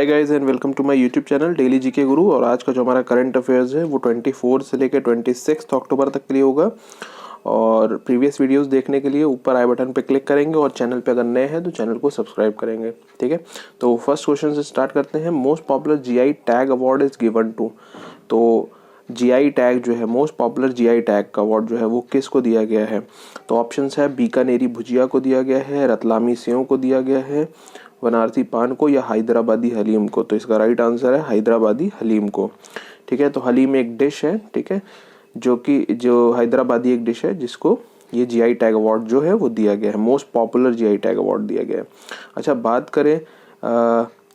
Hi guys and welcome to my YouTube channel daily GK guru. और आज का जो हमारा करंट अफेयर्स है वो 24 से लेकर 26 अक्टूबर तक के लिए होगा। और प्रीवियस वीडियोस देखने के लिए ऊपर आई बटन पे क्लिक करेंगे और चैनल पे अगर नए हैं तो चैनल को सब्सक्राइब करेंगे। ठीक है, तो फर्स्ट क्वेश्चन से स्टार्ट करते हैं। Most popular GI tag award is given to. तो जीआई टैग जो है, मोस्ट पॉपुलर जीआई टैग का अवार्ड जो है वो किसको दिया गया है? तो ऑप्शंस है बीकानेरी भुजिया को दिया गया है, रतलामी सेव को दिया गया है, बनारसी पान को, या हैदराबादी हलीम को। तो इसका राइट आंसर है हैदराबादी हलीम को। ठीक है, तो हलीम एक डिश है, ठीक है, जो हैदराबादी एक डिश है जिसको ये जीआई टैग अवार्ड जो है वो दिया गया है, most popular GI tag award दिया गया है। अच्छा, बात करें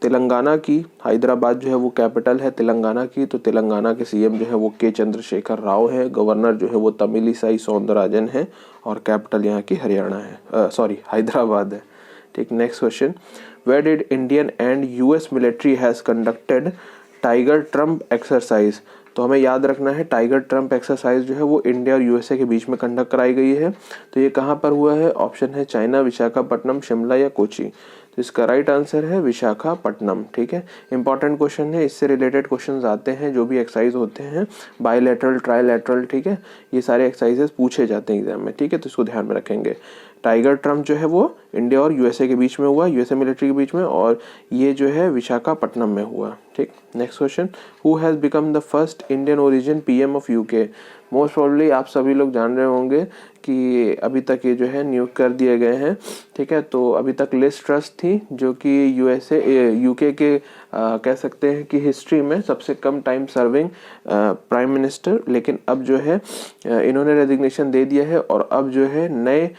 तेलंगाना की, हैदराबाद जो है वो कैपिटल है तेलंगाना की। तो तेलंगाना के सीएम जो है वो के चंद्रशेखर राव है, गवर्नर जो है वो तमिलिसाई सौंदरराजन है, और कैपिटल यहाँ की हरियाणा है, हैदराबाद है। ठीक, next question, where did Indian and US military has conducted Tiger Trump exercise. तो हमें याद रखना है टाइगर ट्रम्प एक्सरसाइज जो है वो इंडिया और यूएसए के बीच में कंडक्ट कराई गई है। तो ये कहाँ पर हुआ है? ऑप्शन है चाइना, विशाखापट्टनम, शिमला या कोची। तो इसका राइट आंसर है विशाखापट्टनम। ठीक है, इंपॉर्टेंट क्वेश्चन है, इससे रिलेटेड क्वेश्चंस आते हैं जो भी एक्सरसाइज होते हैं, बायलैटरल, ट्राइलैटरल। ठीक है, ये सारे एक्सरसाइजेस पूछे जाते हैं एग्जाम में। ठीक है, तो इसको ध्यान में रखेंगे। टाइगर ट्रम्प जो है वो इंडिया और यूएसए के बीच में हुआ, यूएसए मिलिट्री के बीच में, और ये जो है विशाखापट्टनम में हुआ। ठीक, next question, who has become the first Indian origin PM of UK. Most probably आप सभी लोग जान रहे होंगे कि अभी तक ये जो है नियुक्त कर दिए गए हैं। ठीक है, तो अभी तक लिज ट्रस थी जो कि यूके के कह सकते हैं कि हिस्ट्री में सबसे कम टाइम सर्विंग प्राइम मिनिस्टर, लेकिन अब जो है इन्होंने रेजिग्नेशन दे दिया है और अब जो है नए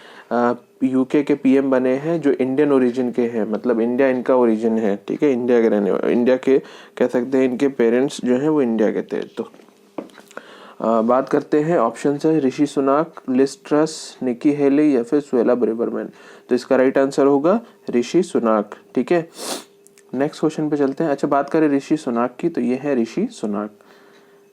यूके के पीएम बने हैं जो इंडियन ओरिजिन के हैं, मतलब इंडिया इनका ओरिजिन है। ठीक है, इंडिया के रहने वाले, इंडिया के कह सकते हैं, इनके पेरेंट्स जो हैं वो इंडिया के थे। तो बात करते हैं, ऑप्शन है Rishi Sunak, Liz Truss, Nikki Haley या फिर सुएला ब्रेबरमैन। तो इसका राइट आंसर होगा ऋषि सुनाक। ठीक है, नेक्स्ट क्वेश्चन पे चलते हैं। अच्छा, बात करें ऋषि सुनाक की, तो ये है Rishi Sunak.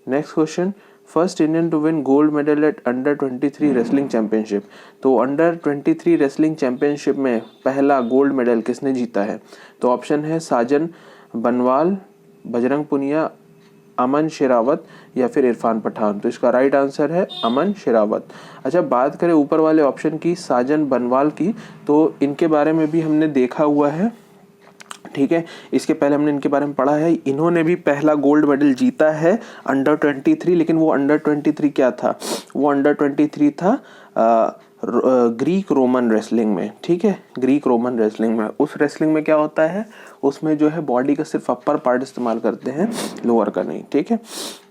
Next question, first Indian to win gold medal at under 23 wrestling championship. तो अंडर 23 रेसलिंग चैंपियनशिप में पहला गोल्ड मेडल किसने जीता है? तो ऑप्शन है साजन बनवाल, बजरंग पुनिया, अमन शेरावत या फिर इरफान पठान। तो इसका राइट आंसर है अमन शेरावत। अच्छा, बात करें ऊपर वाले ऑप्शन की, साजन बनवाल की, तो इनके बारे में भी हमने देखा हुआ है। ठीक है, इसके पहले हमने इनके बारे में पढ़ा है। इन्होंने भी पहला गोल्ड मेडल जीता है अंडर 23, लेकिन वो अंडर 23 क्या था? वो अंडर 23 था ग्रीक रोमन रेसलिंग में। ठीक है, ग्रीक रोमन रेसलिंग में, उस रेसलिंग में क्या होता है, उसमें जो है बॉडी का सिर्फ अपर पार्ट इस्तेमाल करते हैं, लोअर का नहीं। ठीक है,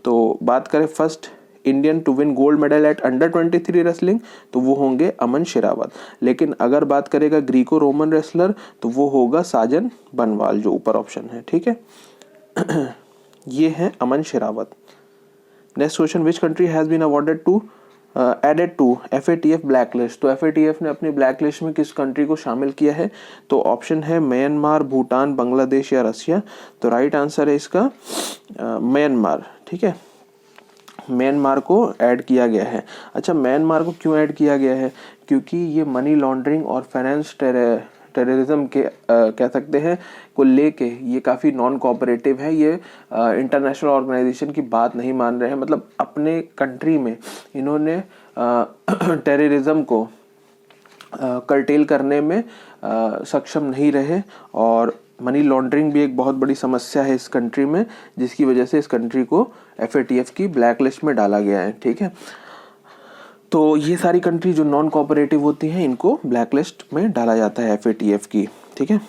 तो बात करें first Indian to win gold medal at under 23 wrestling, तो वो होंगे अमन शेरावत। लेकिन अगर बात करेगा ग्रीको रोमन रेसलर, तो वो होगा साजन बनवाल, जो ऊपर ऑप्शन है। ठीक है, ये है Aman Sehrawat. Next question, which country has been awarded to added to FATF black list. तो FATF ने अपनी ब्लैक लिस्ट में किस कंट्री को शामिल किया है? तो ऑप्शन है म्यांमार, भूटान, बांग्लादेश या रसिया। तो राइट आंसर है इसका म्यांमार। ठीक है, म्यांमार को ऐड किया गया है। अच्छा, म्यांमार को क्यों ऐड किया गया है? क्योंकि ये मनी लॉन्ड्रिंग और फाइनेंस टेररिज्म के कह सकते हैं को लेके ये काफ़ी नॉन कोऑपरेटिव है। ये इंटरनेशनल ऑर्गेनाइजेशन की बात नहीं मान रहे हैं, मतलब अपने कंट्री में इन्होंने टेररिज्म को कर्टेल करने में सक्षम नहीं रहे, और मनी लॉन्ड्रिंग भी एक बहुत बड़ी समस्या है इस कंट्री में, जिसकी वजह से इस कंट्री को FATF की ब्लैक लिस्ट में डाला गया है। ठीक है, तो ये सारी कंट्री जो नॉन कोऑपरेटिव होती हैं इनको ब्लैक लिस्ट में डाला जाता है FATF की। ठीक है,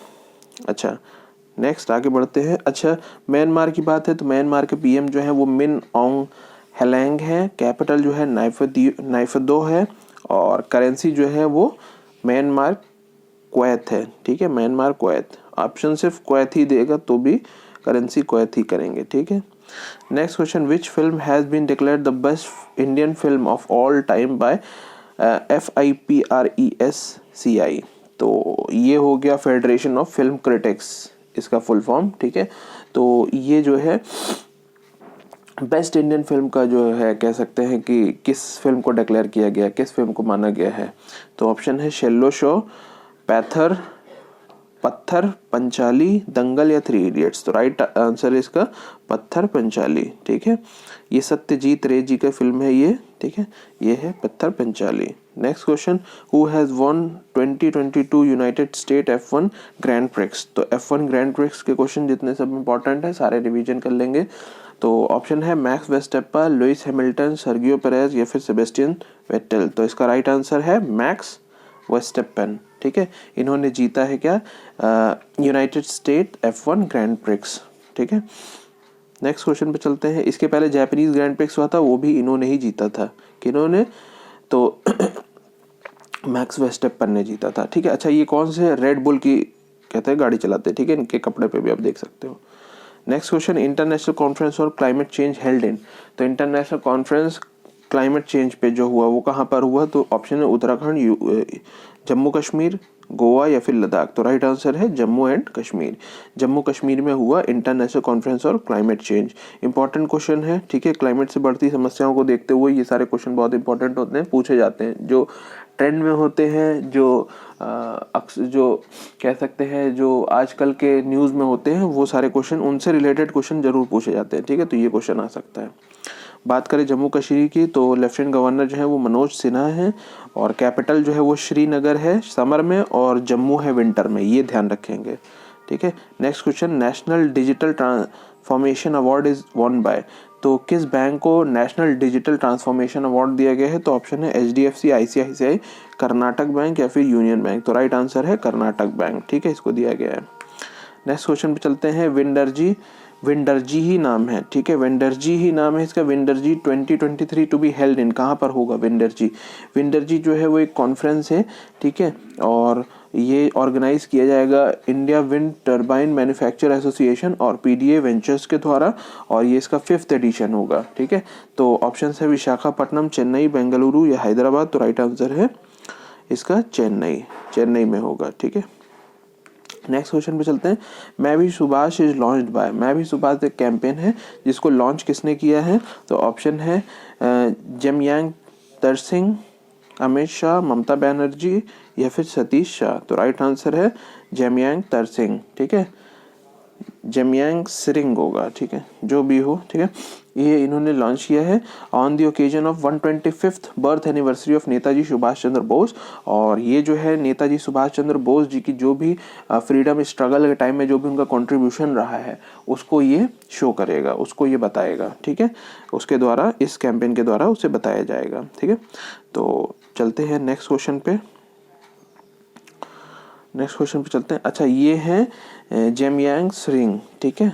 अच्छा नेक्स्ट आगे बढ़ते हैं। अच्छा, म्यांमार की बात है तो म्यांमार के पीएम जो है वो मिन ऑन्ग हेलैंग है, कैपिटल जो है नाइफेदो है, और करेंसी जो है वो म्यांमार क्वैत है। ठीक है, म्यांमार क्वैत, ऑप्शन सिर्फ क्वैत ही देगा तो भी करेंसी क्वैत ही करेंगे। ठीक है, next question, which film has been declared the best Indian film of all time by FIPRESCI। तो ये हो गया फेडरेशन ऑफ फिल्म क्रिटिक्स, इसका फुल फॉर्म। ठीक है, तो ये जो है बेस्ट इंडियन फिल्म का जो है कह सकते हैं कि किस फिल्म को डिक्लेयर किया गया, किस फिल्म को माना गया है। तो ऑप्शन है शेल्लो शो, पैथर, पत्थर, पंचाली, दंगल या थ्री इडियट्स। तो राइट आंसर है इसका पत्थर पंचाली। ठीक है, ये सत्यजीत रे जी का फिल्म है ये। ठीक है, ये है पत्थर Panchali. Next question, who has won 2022 United state F1 grand prix. तो F1 ग्रैंड प्रिक्स के क्वेश्चन जितने सब इंपॉर्टेंट है सारे रिवीजन कर लेंगे। तो ऑप्शन है Max Verstappen, Lewis Hamilton, Sergio Perez या फिर सेबेस्टियन वेटेल। तो इसका राइट आंसर है मैक्स वेस्टेप्पन। ठीक है, इन्होंने जीता है क्या, United state F1 grand prix. ठीक है, नेक्स्ट क्वेश्चन पे चलते हैं। इसके पहले जापानीज ग्रैंड प्रिक्स हुआ था, वो भी इन्होंने ही जीता था। किन्होंने, तो मैक्स वेस्टेप्पन ने जीता था। ठीक है, अच्छा ये कौन से रेड बुल की कहते हैं गाड़ी चलाते हैं। ठीक है, इनके कपड़े पे भी आप देख सकते हो। नेक्स्ट क्वेश्चन, इंटरनेशनल कॉन्फ्रेंस और क्लाइमेट चेंज हेल्ड इन। तो इंटरनेशनल कॉन्फ्रेंस क्लाइमेट चेंज पे जो हुआ वो कहाँ पर हुआ। तो ऑप्शन है उत्तराखंड, जम्मू कश्मीर, गोवा या फिर लद्दाख। तो राइट आंसर है जम्मू एंड कश्मीर। जम्मू कश्मीर में हुआ इंटरनेशनल कॉन्फ्रेंस और क्लाइमेट चेंज। इंपॉर्टेंट क्वेश्चन है। ठीक है, क्लाइमेट से बढ़ती समस्याओं को देखते हुए ये सारे क्वेश्चन बहुत इंपॉर्टेंट होते हैं, पूछे जाते हैं। जो ट्रेंड में होते हैं, जो कह सकते हैं जो आजकल के न्यूज़ में होते हैं, वो सारे क्वेश्चन, उनसे रिलेटेड क्वेश्चन जरूर पूछे जाते हैं। ठीक है, तो ये क्वेश्चन आ सकता है। बात करें जम्मू कश्मीर की, तो लेफ्टिनेंट गवर्नर जो है वो मनोज सिन्हा है और कैपिटल जो है वो श्रीनगर है समर में और जम्मू है विंटर में, ये ध्यान रखेंगे। ठीक है, next question, national digital transformation award is won by. तो किस बैंक को नेशनल डिजिटल ट्रांसफॉर्मेशन अवार्ड दिया गया है। तो ऑप्शन है HDFC, ICICI, कर्नाटक बैंक या फिर यूनियन बैंक। तो राइट आंसर है कर्नाटक बैंक। ठीक है, इसको दिया गया है। नेक्स्ट क्वेश्चन पे चलते हैं। विंडरजी ही नाम है। ठीक है, विंडरजी ही नाम है इसका। विंडरजी 2023 टू बी हेल्ड इन, कहाँ पर होगा विंडरजी जो है वो एक कॉन्फ्रेंस है। ठीक है, और ये ऑर्गेनाइज किया जाएगा India wind turbine manufacture association और PDA वेंचर्स के द्वारा, और ये इसका 5th एडिशन होगा। ठीक है, तो ऑप्शन है विशाखापट्टनम, चेन्नई, बेंगलुरु या हैदराबाद। तो राइट आंसर है इसका चेन्नई में होगा। ठीक है, नेक्स्ट क्वेश्चन पे चलते हैं। मैं भी सुभाष इज लॉन्च्ड बाय। मैं भी सुभाष एक कैंपेन है जिसको लॉन्च किसने किया है। तो ऑप्शन है जमयांग तरसिंह, अमित शाह, ममता बनर्जी या फिर सतीश शाह। तो राइट आंसर है जमयांग तरसिंह। ठीक है, जमयांग सिरिंग होगा। ठीक है, जो भी हो। ठीक है, ये इन्होंने लॉन्च किया है on the occasion of 125th birth anniversary of Netaji Subhash Chandra Bose. और ये जो है नेताजी सुभाष चंद्र बोस जी की जो भी फ्रीडम स्ट्रगल के टाइम में जो भी उनका कंट्रीब्यूशन रहा है उसको ये शो करेगा, उसको ये बताएगा। ठीक है, उसके द्वारा, इस कैंपेन के द्वारा उसे बताया जाएगा। ठीक है, तो चलते हैं नेक्स्ट क्वेश्चन पे चलते हैं। अच्छा, ये है जमयांग सिरिंग। ठीक है,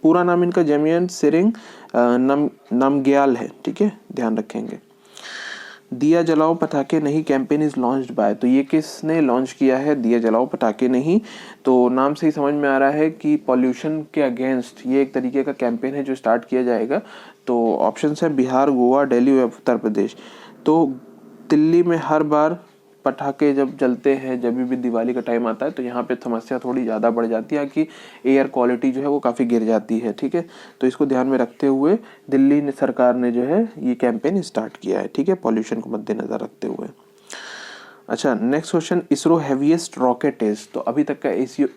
पूरा नाम इनका जमयांग सिरिंग नामग्याल है। ठीक है, ध्यान रखेंगे। दिया जलाओ पटाखे नहीं कैंपेन इज लॉन्च्ड बाय। तो ये किसने लॉन्च किया है दिया जलाओ पटाखे नहीं। तो नाम से ही समझ में आ रहा है कि पॉल्यूशन के अगेंस्ट ये एक तरीके का कैंपेन है जो स्टार्ट किया जाएगा। तो ऑप्शन है बिहार, गोवा, दिल्ली, उत्तर प्रदेश। तो दिल्ली में हर बार पटाखे जब जलते हैं, जब भी दिवाली का टाइम आता है, तो यहाँ पे समस्या थोड़ी ज़्यादा बढ़ जाती है कि एयर क्वालिटी जो है वो काफ़ी गिर जाती है। ठीक है, तो इसको ध्यान में रखते हुए दिल्ली सरकार ने जो है ये कैंपेन स्टार्ट किया है। ठीक है, पॉल्यूशन को मद्देनजर रखते हुए। अच्छा, next question, ISRO heaviest rocket is. तो अभी तक का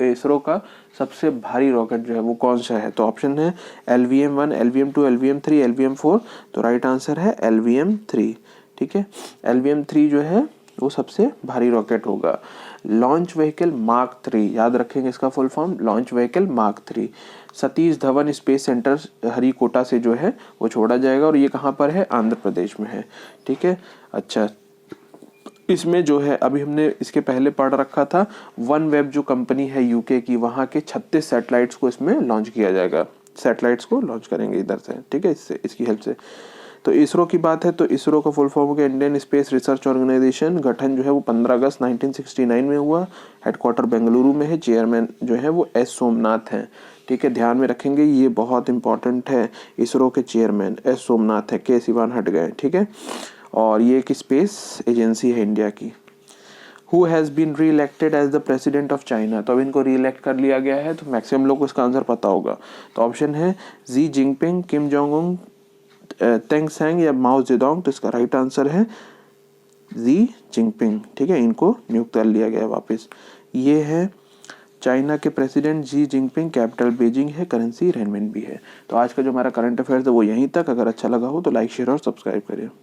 इसरो का सबसे भारी रॉकेट जो है वो कौन सा है। तो ऑप्शन है LVM-1, LVM-2, LVM-3, LVM-4। तो राइट आंसर है LVM-3। ठीक है, LVM-3 जो है वो सबसे भारी रॉकेट होगा। लॉन्च व्हीकल मार्क 3, याद रखेंगे इसका full form, launch vehicle mark 3। Satish Dhawan space centre Harikota से जो है वो छोड़ा जाएगा और ये कहाँ पर है, आंध्र प्रदेश में है। ठीक है, अच्छा, इसमें जो है अभी हमने इसके पहले पढ़ रखा था, वन वेब जो कंपनी है यूके की, वहाँ के 36 सैटेलाइट्स को इसमें लॉन्च किया जाएगा। सैटेलाइट्स को लॉन्च करेंगे इधर से। ठीक है, इससे, इसकी हेल्प से। तो इसरो की बात है तो इसरो का फुल फॉर्म हो गया इंडियन स्पेस रिसर्च ऑर्गेनाइजेशन। गठन जो है वो 15 अगस्त 1969 में हुआ। हेडक्वार्टर बेंगलुरु में है। चेयरमैन जो है वो S सोमनाथ हैं। ठीक है, ध्यान में रखेंगे, ये बहुत इंपॉर्टेंट है। इसरो के चेयरमैन S सोमनाथ है, के सिवान हट गए। ठीक है, और ये एक स्पेस एजेंसी है इंडिया की। Who has been reelected as the president of China. तो अब इनको री इलेक्ट कर लिया गया है, तो मैक्सिमम लोग को इसका आंसर पता होगा। तो ऑप्शन है Xi Jinping, Kim Jong Un, तेंग सेंग या माओ जेडोंग। तो इसका राइट आंसर है जी जिनपिंग। ठीक है, इनको नियुक्त कर लिया गया वापस। ये है चाइना के president Xi Jinping, capital Beijing है, करेंसी रेनमिन भी है। तो आज का जो हमारा करंट अफेयर्स है वो यहीं तक। अगर अच्छा लगा हो तो लाइक शेयर और सब्सक्राइब करिए।